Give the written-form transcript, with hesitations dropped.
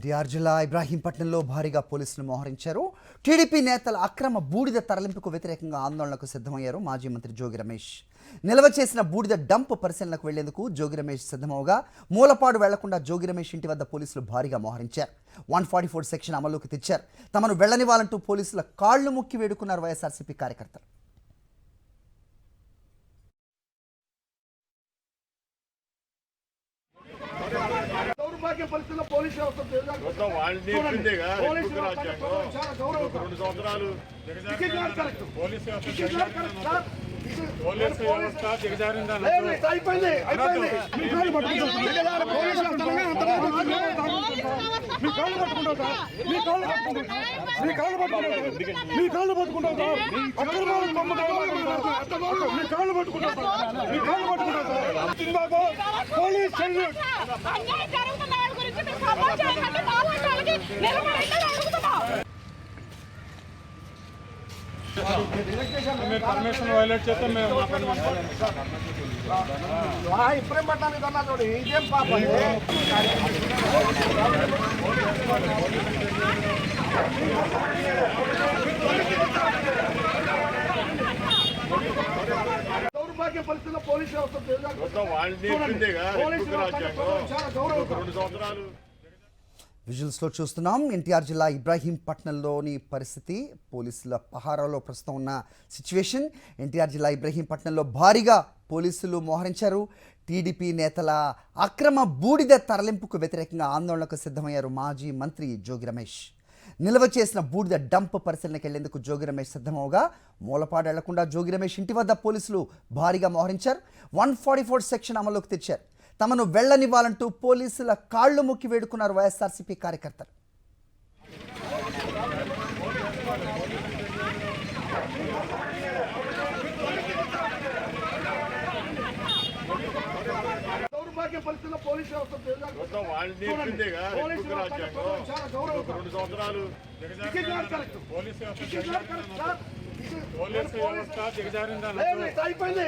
ఎన్టీఆర్ జిల్లా ఇబ్రాహీంపట్నంలో భారీగా పోలీసులు మోహరించారు. టీడీపీ నేతల అక్రమ బూడిద తరలింపుకు వ్యతిరేకంగా ఆందోళనకు సిద్ధమయ్యారు మాజీ మంత్రి జోగి రమేష్. నిల్వ చేసిన బూడిద డంప్ పరిశీలనకు వెళ్లేందుకు జోగి రమేష్ సిద్ధమవగా మూలపాడు వెళ్లకుండా జోగి రమేష్ ఇంటి వద్ద పోలీసులు భారీగా మోహరించారు. 144 సెక్షన్ అమలులోకి తెచ్చారు. తమను వెళ్లనివ్వాలంటూ పోలీసుల కాళ్లు ముక్కి వేడుకున్నారు వైఎస్ఆర్సీపీ కార్యకర్తలు. దౌర్భాగ్య పరిస్థితుల్లో పోలీసు వ్యవస్థ పర్మిషన్ వైలేట్ చేస్తే మేము ఇప్పుడేం పట్టాలి అన్నా చూడు ఇదేం పాపం. దౌర్భాగ్య పరిస్థితుల్లో పోలీసు వ్యవస్థ విజువల్స్లో చూస్తున్నాం. ఎన్టీఆర్ జిల్లా ఇబ్రాహీంపట్నంలోని పరిస్థితి, పోలీసుల పహారాలో ప్రస్తుతం ఉన్న సిచ్యువేషన్. ఎన్టీఆర్ జిల్లా ఇబ్రాహీంపట్నంలో భారీగా పోలీసులు మోహరించారు. టీడీపీ నేతల అక్రమ బూడిద తరలింపుకు వ్యతిరేకంగా ఆందోళనకు సిద్ధమయ్యారు మాజీ మంత్రి జోగి రమేష్. నిల్వ చేసిన బూడిద డంప్ పరిశీలనకు వెళ్లేందుకు జోగి రమేష్ సిద్ధమవగా మూలపాడు వెళ్లకుండా జోగి రమేష్ ఇంటి వద్ద పోలీసులు భారీగా మోహరించారు. 144 సెక్షన్ అమలులోకి తెచ్చారు. తమను వెళ్లనివ్వాలంటూ పోలీసుల కాళ్లు మొక్కి వేడుకున్నారు వైఎస్ఆర్సీపీ కార్యకర్తలు. దౌర్భాగ్య పరిస్థితుల్లో పోలీసు పోలీసు వ్యవస్థ దిగజారిందా అయిపోయింది.